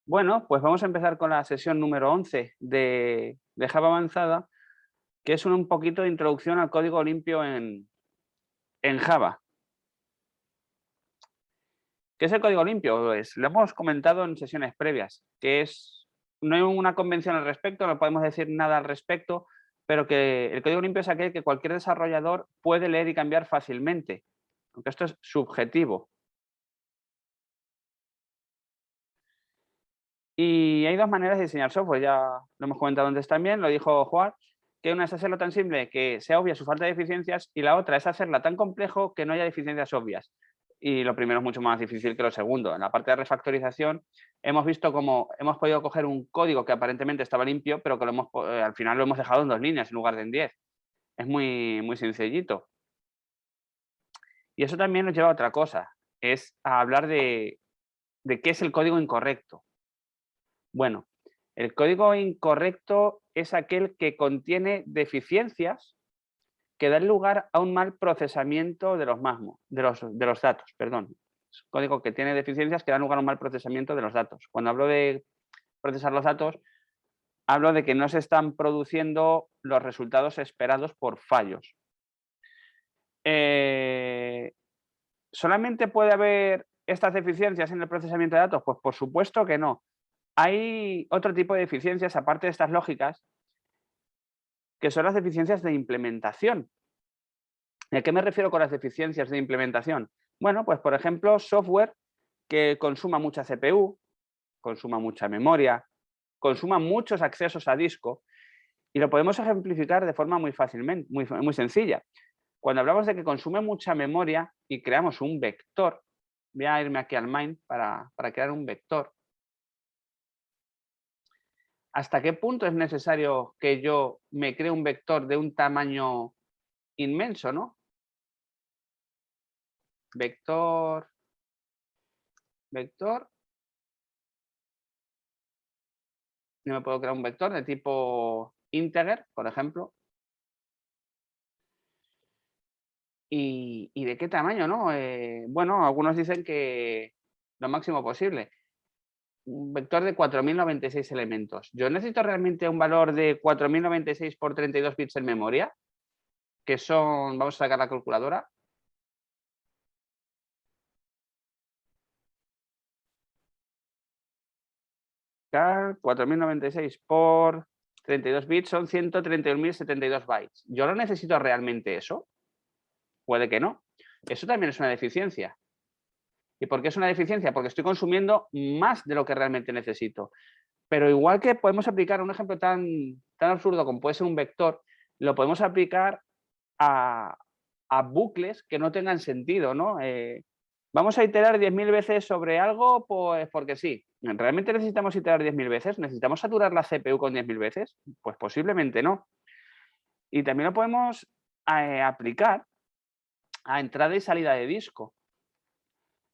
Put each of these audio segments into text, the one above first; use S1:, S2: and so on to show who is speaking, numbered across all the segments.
S1: Bueno, pues vamos a empezar con la sesión número 11 de Java Avanzada, que es un poquito de introducción al código limpio en Java. ¿Qué es el código limpio? Pues lo hemos comentado en sesiones previas, no hay una convención al respecto, no podemos decir nada al respecto, pero que el código limpio es aquel que cualquier desarrollador puede leer y cambiar fácilmente, aunque esto es subjetivo. Y hay dos maneras de diseñar software, ya lo hemos comentado antes también, lo dijo Juan, que una es hacerlo tan simple que sea obvia su falta de eficiencias y la otra es hacerla tan complejo que no haya deficiencias obvias. Y lo primero es mucho más difícil que lo segundo. En la parte de refactorización hemos visto cómo hemos podido coger un código que aparentemente estaba limpio, pero que al final lo hemos dejado en 2 líneas en lugar de en 10. Es muy sencillito. Y eso también nos lleva a otra cosa, es a hablar de qué es el código incorrecto. Bueno, el código incorrecto es aquel que contiene deficiencias que dan lugar a un mal procesamiento de los datos, perdón. Es un código que tiene deficiencias que dan lugar a un mal procesamiento de los datos. Cuando hablo de procesar los datos, hablo de que no se están produciendo los resultados esperados por fallos. ¿Solamente puede haber estas deficiencias en el procesamiento de datos? Pues por supuesto que no. Hay otro tipo de deficiencias, aparte de estas lógicas, que son las deficiencias de implementación. ¿A qué me refiero con las deficiencias de implementación? Bueno, pues por ejemplo, software que consuma mucha CPU, consuma mucha memoria, consuma muchos accesos a disco, y lo podemos ejemplificar de forma muy fácilmente, muy sencilla. Cuando hablamos de que consume mucha memoria y creamos un vector, voy a irme aquí al main para crear un vector. ¿Hasta qué punto es necesario que yo me cree un vector de un tamaño inmenso, no? Vector, vector. Yo me puedo crear un vector de tipo integer, por ejemplo. ¿Y de qué tamaño, no? Bueno, algunos dicen que lo máximo posible. Un vector de 4096 elementos. ¿Yo necesito realmente un valor de 4096 por 32 bits en memoria? Que son, vamos a sacar la calculadora. Cal 4096 por 32 bits son 131.072 bytes. ¿Yo no necesito realmente eso? Puede que no. Eso también es una deficiencia. ¿Y por qué es una deficiencia? Porque estoy consumiendo más de lo que realmente necesito. Pero igual que podemos aplicar un ejemplo tan absurdo como puede ser un vector, lo podemos aplicar a bucles que no tengan sentido, ¿no? Vamos a iterar 10.000 veces sobre algo, pues porque sí. ¿Realmente necesitamos iterar 10.000 veces? ¿Necesitamos saturar la CPU con 10.000 veces? Pues posiblemente no. Y también lo podemos aplicar a entrada y salida de disco.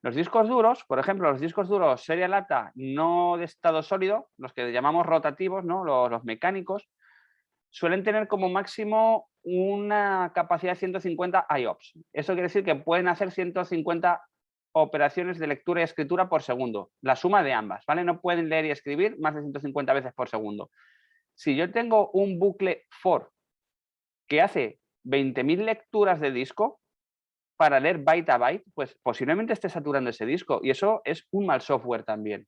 S1: Los discos duros, por ejemplo, los discos duros serie lata no de estado sólido, los que llamamos rotativos, ¿no? Los mecánicos, suelen tener como máximo una capacidad de 150 IOPS. Eso quiere decir que pueden hacer 150 operaciones de lectura y escritura por segundo, la suma de ambas, ¿vale? No pueden leer y escribir más de 150 veces por segundo. Si yo tengo un bucle for que hace 20.000 lecturas de disco, para leer byte a byte, pues posiblemente esté saturando ese disco y eso es un mal software también.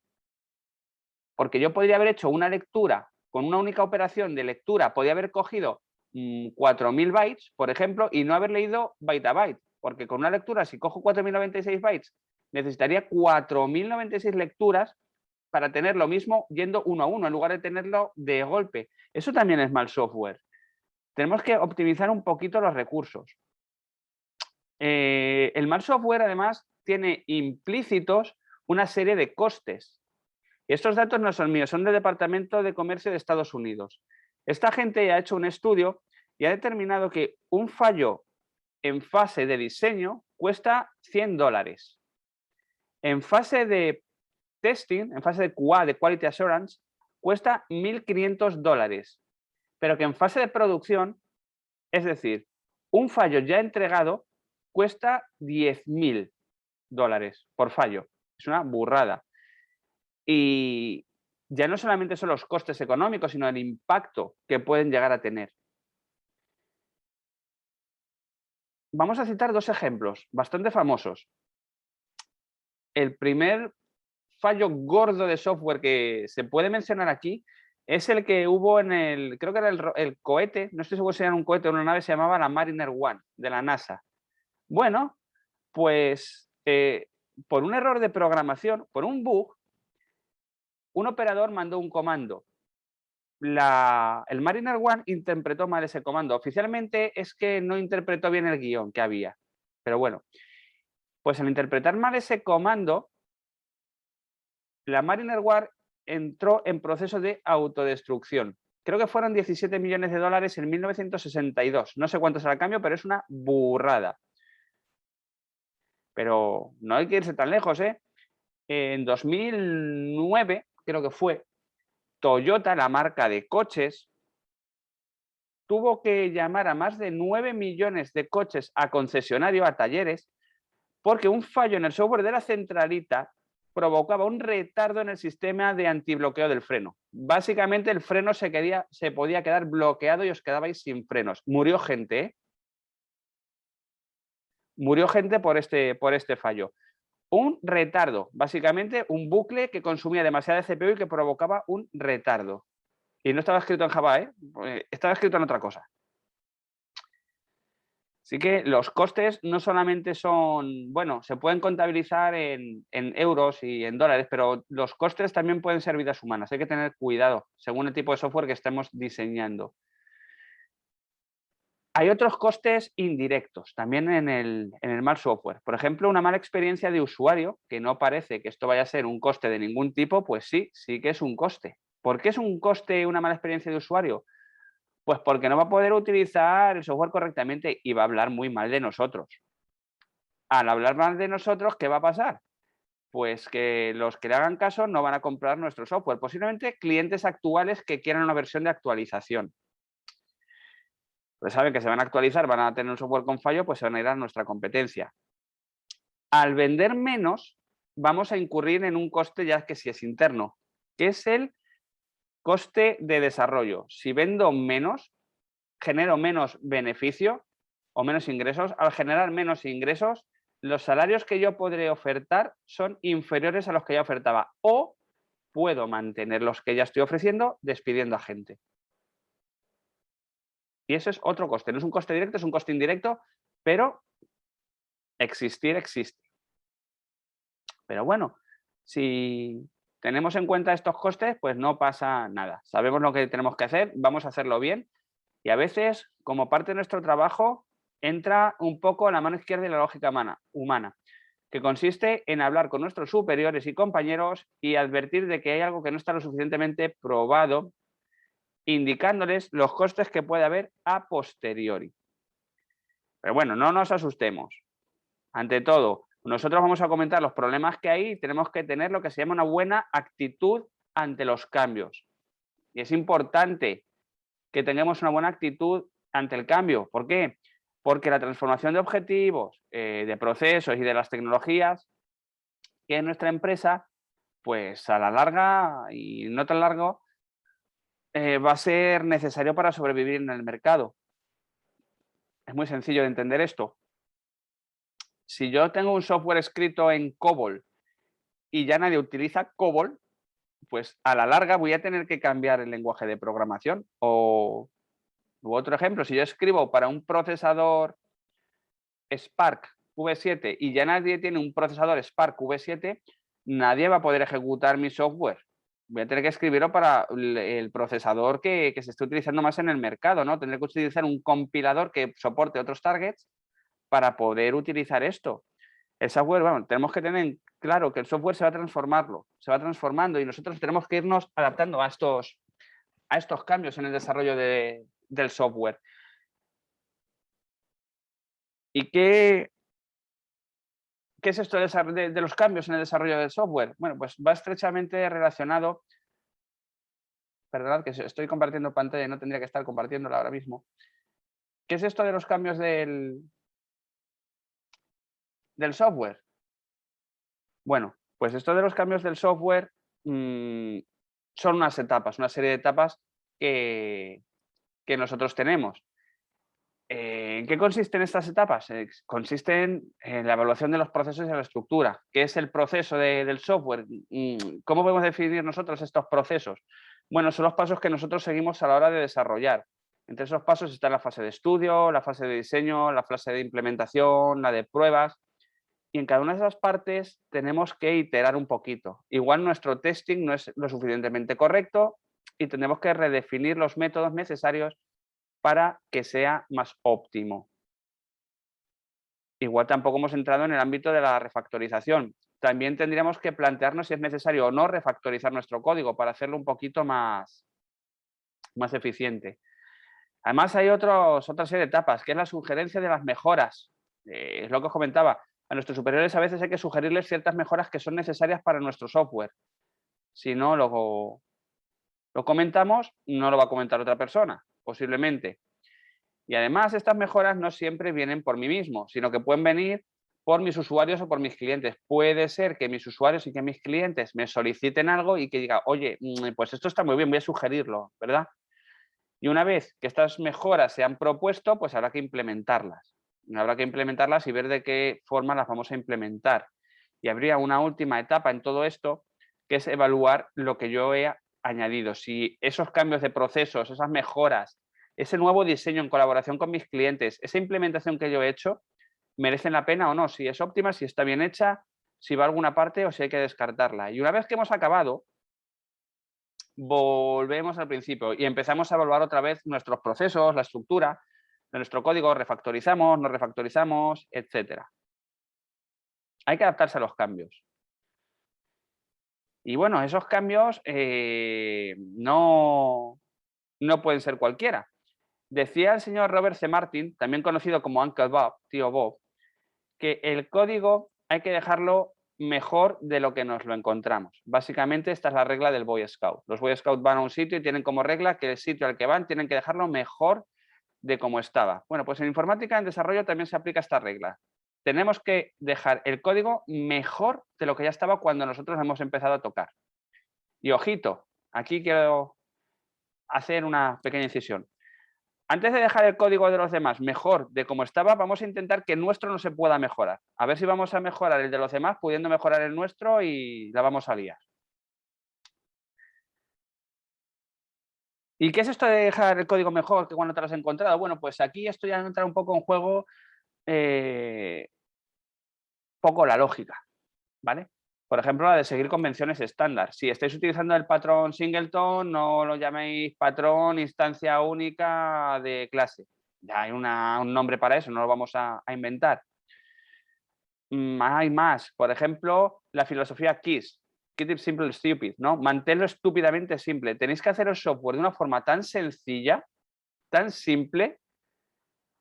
S1: Porque yo podría haber hecho una lectura con una única operación de lectura, podría haber cogido 4.000 bytes, por ejemplo, y no haber leído byte a byte. Porque con una lectura, si cojo 4.096 bytes, necesitaría 4.096 lecturas para tener lo mismo yendo uno a uno, en lugar de tenerlo de golpe. Eso también es mal software. Tenemos que optimizar un poquito los recursos. El mal software, además, tiene implícitos una serie de costes. Y estos datos no son míos, son del Departamento de Comercio de Estados Unidos. Esta gente ha hecho un estudio y ha determinado que un fallo en fase de diseño cuesta $100. En fase de testing, en fase de QA, de Quality Assurance, cuesta $1.500. Pero que en fase de producción, es decir, un fallo ya entregado, cuesta $10.000 por fallo. Es una burrada. Y ya no solamente son los costes económicos, sino el impacto que pueden llegar a tener. Vamos a citar dos ejemplos bastante famosos. El primer fallo gordo de software que se puede mencionar aquí es el que hubo en el, creo que era el cohete, no estoy seguro si era un cohete o una nave, se llamaba la Mariner 1 de la NASA. Bueno, pues por un error de programación, por un bug, un operador mandó un comando. El Mariner 1 interpretó mal ese comando. Oficialmente es que no interpretó bien el guión que había. Pero bueno, pues al interpretar mal ese comando, la Mariner 1 entró en proceso de autodestrucción. Creo que fueron 17 millones de dólares en 1962. No sé cuánto será el cambio, pero es una burrada. Pero no hay que irse tan lejos, ¿eh? En 2009, creo que fue, Toyota, la marca de coches, tuvo que llamar a más de 9 millones de coches a concesionario, a talleres, porque un fallo en el software de la centralita provocaba un retardo en el sistema de antibloqueo del freno. Básicamente el freno se podía quedar bloqueado y os quedabais sin frenos. Murió gente, ¿eh? Murió gente por este fallo. Un retardo, básicamente un bucle que consumía demasiada CPU y que provocaba un retardo. Y no estaba escrito en Java, ¿eh? Estaba escrito en otra cosa. Así que los costes no solamente son, bueno, se pueden contabilizar en euros y en dólares, pero los costes también pueden ser vidas humanas. Hay que tener cuidado según el tipo de software que estemos diseñando. Hay otros costes indirectos también en el mal software. Por ejemplo, una mala experiencia de usuario, que no parece que esto vaya a ser un coste de ningún tipo, pues sí, sí que es un coste. ¿Por qué es un coste una mala experiencia de usuario? Pues porque no va a poder utilizar el software correctamente y va a hablar muy mal de nosotros. Al hablar mal de nosotros, ¿qué va a pasar? Pues que los que le hagan caso no van a comprar nuestro software. Posiblemente clientes actuales que quieran una versión de actualización. Pues saben que se van a actualizar, van a tener un software con fallo, pues se van a ir a nuestra competencia. Al vender menos, vamos a incurrir en un coste ya que si es interno, que es el coste de desarrollo. Si vendo menos, genero menos beneficio o menos ingresos. Al generar menos ingresos, los salarios que yo podré ofertar son inferiores a los que ya ofertaba o puedo mantener los que ya estoy ofreciendo despidiendo a gente. Y eso es otro coste. No es un coste directo, es un coste indirecto, pero existir existe. Pero bueno, si tenemos en cuenta estos costes, pues no pasa nada. Sabemos lo que tenemos que hacer, vamos a hacerlo bien y a veces, como parte de nuestro trabajo, entra un poco la mano izquierda y la lógica humana, que consiste en hablar con nuestros superiores y compañeros y advertir de que hay algo que no está lo suficientemente probado, indicándoles los costes que puede haber a posteriori. Pero bueno, no nos asustemos. Ante todo, nosotros vamos a comentar los problemas que hay y tenemos que tener lo que se llama una buena actitud ante los cambios. Y es importante que tengamos una buena actitud ante el cambio. ¿Por qué? Porque la transformación de objetivos, de procesos y de las tecnologías que en nuestra empresa, pues a la larga y no tan largo, va a ser necesario para sobrevivir en el mercado. Es muy sencillo de entender esto. Si yo tengo un software escrito en COBOL y ya nadie utiliza COBOL, pues a la larga voy a tener que cambiar el lenguaje de programación. O otro ejemplo, si yo escribo para un procesador Spark V7 y ya nadie tiene un procesador Spark V7, nadie va a poder ejecutar mi software. Voy a tener que escribirlo para el procesador que se esté utilizando más en el mercado, ¿no? Tendré que utilizar un compilador que soporte otros targets para poder utilizar esto. El software, bueno, tenemos que tener claro que el software se va transformando y nosotros tenemos que irnos adaptando a estos cambios en el desarrollo del software. ¿Y qué es esto de los cambios en el desarrollo del software? Bueno, pues va estrechamente relacionado. Perdonad que estoy compartiendo pantalla y no tendría que estar compartiéndola ahora mismo. ¿Qué es esto de los cambios del software? Bueno, pues esto de los cambios del software son unas etapas, una serie de etapas que nosotros tenemos. ¿En qué consisten estas etapas? Consisten en la evaluación de los procesos y de la estructura. ¿Qué es el proceso del software? ¿Cómo podemos definir nosotros estos procesos? Bueno, son los pasos que nosotros seguimos a la hora de desarrollar. Entre esos pasos está la fase de estudio, la fase de diseño, la fase de implementación, la de pruebas. Y en cada una de esas partes tenemos que iterar un poquito. Igual nuestro testing no es lo suficientemente correcto y tenemos que redefinir los métodos necesarios para que sea más óptimo. Igual tampoco hemos entrado en el ámbito de la refactorización. También tendríamos que plantearnos si es necesario o no refactorizar nuestro código para hacerlo un poquito más eficiente. Además hay otra serie de etapas, que es la sugerencia de las mejoras. Es lo que os comentaba. A nuestros superiores a veces hay que sugerirles ciertas mejoras que son necesarias para nuestro software. Si no lo comentamos, no lo va a comentar otra persona, posiblemente. Y además estas mejoras no siempre vienen por mí mismo, sino que pueden venir por mis usuarios o por mis clientes. Puede ser que mis usuarios y que mis clientes me soliciten algo y que diga, oye, pues esto está muy bien, voy a sugerirlo, ¿verdad? Y una vez que estas mejoras se han propuesto, pues habrá que implementarlas. Habrá que implementarlas y ver de qué forma las vamos a implementar. Y habría una última etapa en todo esto, que es evaluar lo que yo he añadido. Si esos cambios de procesos, esas mejoras, ese nuevo diseño en colaboración con mis clientes, esa implementación que yo he hecho, merecen la pena o no, si es óptima, si está bien hecha, si va a alguna parte o si hay que descartarla. Y una vez que hemos acabado, volvemos al principio y empezamos a evaluar otra vez nuestros procesos, la estructura de nuestro código, refactorizamos, no refactorizamos, etc. Hay que adaptarse a los cambios. Y bueno, esos cambios no pueden ser cualquiera. Decía el señor Robert C. Martin, también conocido como Uncle Bob, tío Bob, que el código hay que dejarlo mejor de lo que nos lo encontramos. Básicamente esta es la regla del Boy Scout. Los Boy Scouts van a un sitio y tienen como regla que el sitio al que van tienen que dejarlo mejor de como estaba. Bueno, pues en informática en desarrollo también se aplica esta regla. Tenemos que dejar el código mejor de lo que ya estaba cuando nosotros hemos empezado a tocar. Y ojito, aquí quiero hacer una pequeña incisión. Antes de dejar el código de los demás mejor de como estaba, vamos a intentar que el nuestro no se pueda mejorar. A ver si vamos a mejorar el de los demás pudiendo mejorar el nuestro y la vamos a liar. ¿Y qué es esto de dejar el código mejor que cuando te lo has encontrado? Bueno, pues aquí esto ya entra un poco en juego poco la lógica, ¿vale? Por ejemplo, la de seguir convenciones estándar. Si estáis utilizando el patrón singleton, no lo llaméis patrón instancia única de clase. Ya hay un nombre para eso, no lo vamos a inventar. Hay más. Por ejemplo, la filosofía KISS. Keep it simple stupid, ¿no? Manténlo estúpidamente simple. Tenéis que hacer el software de una forma tan sencilla, tan simple,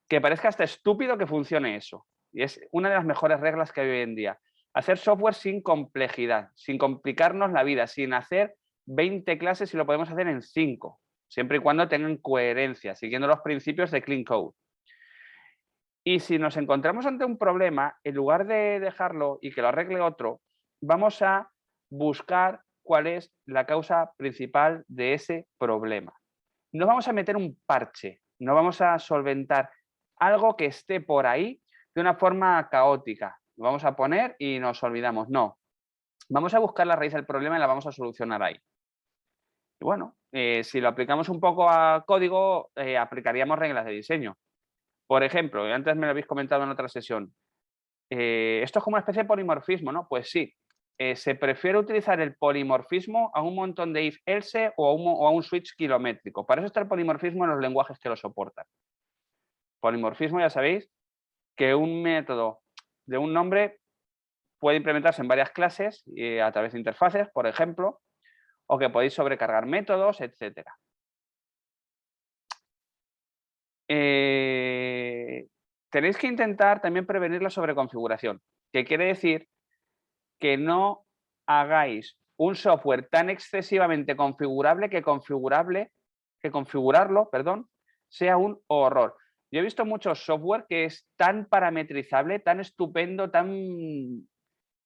S1: que parezca hasta estúpido que funcione eso. Y es una de las mejores reglas que hay hoy en día. Hacer software sin complejidad, sin complicarnos la vida, sin hacer 20 clases y lo podemos hacer en 5, siempre y cuando tengan coherencia, siguiendo los principios de Clean Code. Y si nos encontramos ante un problema, en lugar de dejarlo y que lo arregle otro, vamos a buscar cuál es la causa principal de ese problema. No vamos a meter un parche, no vamos a solventar algo que esté por ahí de una forma caótica. Lo vamos a poner y nos olvidamos. No, vamos a buscar la raíz del problema y la vamos a solucionar ahí. Y bueno, si lo aplicamos un poco a código, aplicaríamos reglas de diseño. Por ejemplo, antes me lo habéis comentado en otra sesión, esto es como una especie de polimorfismo, ¿no? Pues sí, se prefiere utilizar el polimorfismo a un montón de if else o a un switch kilométrico. Para eso está el polimorfismo en los lenguajes que lo soportan. Polimorfismo, ya sabéis, que un método de un nombre puede implementarse en varias clases a través de interfaces, por ejemplo, o que podéis sobrecargar métodos, etc. Tenéis que intentar también prevenir la sobreconfiguración, que quiere decir que no hagáis un software tan excesivamente configurable que configurarlo, sea un horror. Yo he visto muchos software que es tan parametrizable, tan estupendo, tan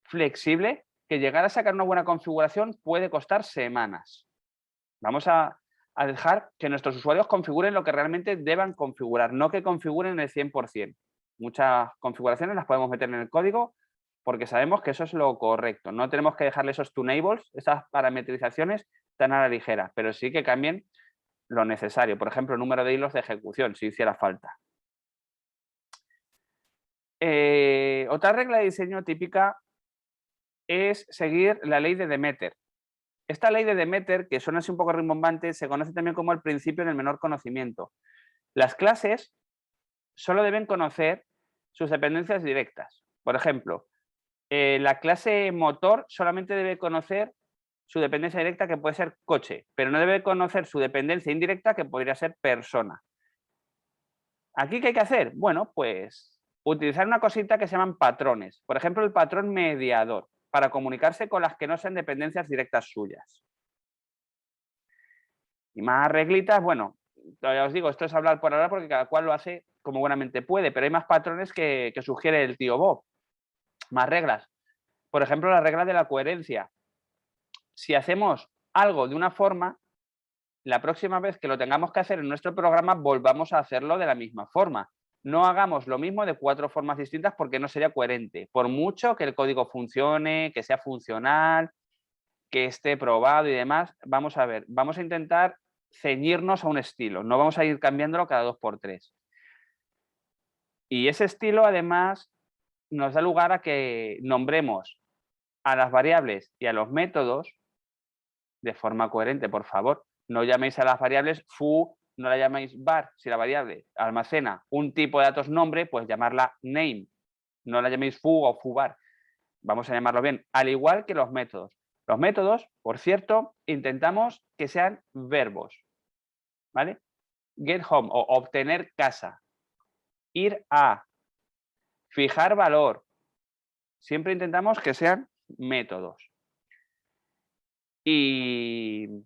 S1: flexible, que llegar a sacar una buena configuración puede costar semanas. Vamos a dejar que nuestros usuarios configuren lo que realmente deban configurar, no que configuren el 100%. Muchas configuraciones las podemos meter en el código porque sabemos que eso es lo correcto. No tenemos que dejarle esos tunables, esas parametrizaciones tan a la ligera, pero sí que cambien lo necesario. Por ejemplo, el número de hilos de ejecución, si hiciera falta. Otra regla de diseño típica es seguir la ley de Demeter. Esta ley de Demeter, que suena así un poco rimbombante, se conoce también como el principio del menor conocimiento. Las clases solo deben conocer sus dependencias directas. Por ejemplo, la clase motor solamente debe conocer su dependencia directa, que puede ser coche, pero no debe conocer su dependencia indirecta, que podría ser persona. ¿Aquí qué hay que hacer? Bueno, pues utilizar una cosita que se llaman patrones. Por ejemplo, el patrón mediador, para comunicarse con las que no sean dependencias directas suyas. Y más reglitas, bueno, ya os digo, esto es hablar por hablar porque cada cual lo hace como buenamente puede, pero hay más patrones que sugiere el tío Bob. Más reglas. Por ejemplo, la regla de la coherencia. Si hacemos algo de una forma, la próxima vez que lo tengamos que hacer en nuestro programa, volvamos a hacerlo de la misma forma. No hagamos lo mismo de 4 formas distintas porque no sería coherente. Por mucho que el código funcione, que sea funcional, que esté probado y demás, vamos a ver, vamos a intentar ceñirnos a un estilo, no vamos a ir cambiándolo cada 2x3. Y ese estilo, además, nos da lugar a que nombremos a las variables y a los métodos de forma coherente, por favor. No llaméis a las variables foo, no la llaméis var. Si la variable almacena un tipo de datos nombre, pues llamarla name. No la llaméis foo o foovar. Vamos a llamarlo bien. Al igual que los métodos. Los métodos, por cierto, intentamos que sean verbos. ¿Vale? Get home o obtener casa. Ir a. Fijar valor. Siempre intentamos que sean métodos. Y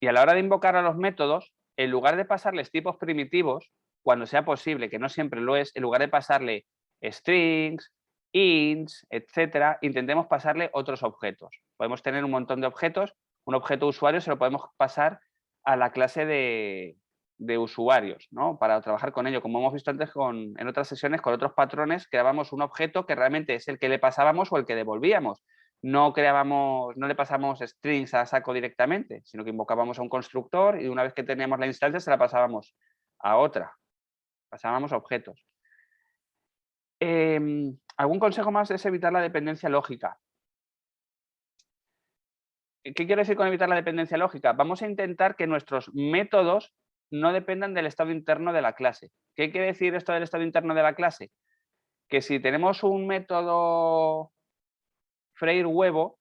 S1: a la hora de invocar a los métodos, en lugar de pasarles tipos primitivos, cuando sea posible, que no siempre lo es, en lugar de pasarle strings, ints, etcétera, intentemos pasarle otros objetos. Podemos tener un montón de objetos, un objeto usuario se lo podemos pasar a la clase de usuarios, ¿no? Para trabajar con ello. Como hemos visto antes en otras sesiones, con otros patrones, creábamos un objeto que realmente es el que le pasábamos o el que devolvíamos. No le pasamos strings a saco directamente, sino que invocábamos a un constructor y una vez que teníamos la instancia se la pasábamos a otra. Pasábamos a objetos. ¿Algún consejo más? Es evitar la dependencia lógica. ¿Qué quiero decir con evitar la dependencia lógica? Vamos a intentar que nuestros métodos no dependan del estado interno de la clase. ¿Qué quiere decir esto del estado interno de la clase? Que si tenemos un método freír huevo,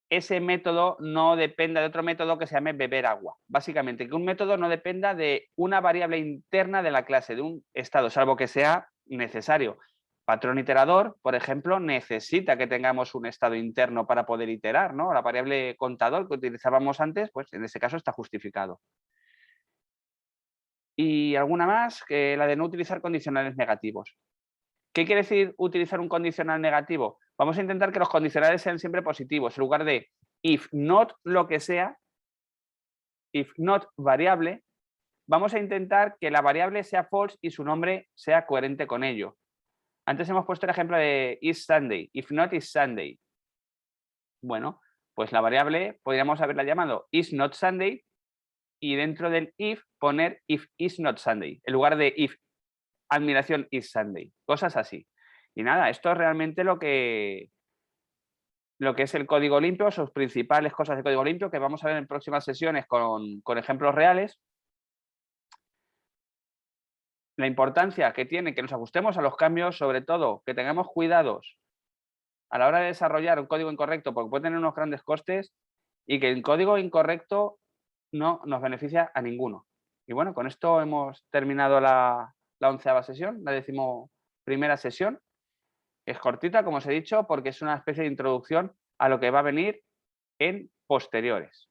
S1: ese método no dependa de otro método que se llame beber agua. Básicamente, que un método no dependa de una variable interna de la clase, de un estado, salvo que sea necesario. Patrón iterador, por ejemplo, necesita que tengamos un estado interno para poder iterar, ¿no? La variable contador que utilizábamos antes, pues en ese caso está justificado. Y alguna más, que la de no utilizar condicionales negativos. ¿Qué quiere decir utilizar un condicional negativo? Vamos a intentar que los condicionales sean siempre positivos. En lugar de if not lo que sea, if not variable, vamos a intentar que la variable sea false y su nombre sea coherente con ello. Antes hemos puesto el ejemplo de is Sunday, if not is Sunday. Bueno, pues la variable podríamos haberla llamado is not Sunday y dentro del if poner if is not Sunday, en lugar de if admiración is Sunday, cosas así. Y nada, esto es realmente lo que es el código limpio, sus principales cosas de código limpio que vamos a ver en próximas sesiones con ejemplos reales. La importancia que tiene que nos ajustemos a los cambios, sobre todo que tengamos cuidados a la hora de desarrollar un código incorrecto porque puede tener unos grandes costes y que el código incorrecto no nos beneficia a ninguno. Y bueno, con esto hemos terminado la 11ª sesión, la 11ª sesión. Es cortita, como os he dicho, porque es una especie de introducción a lo que va a venir en posteriores.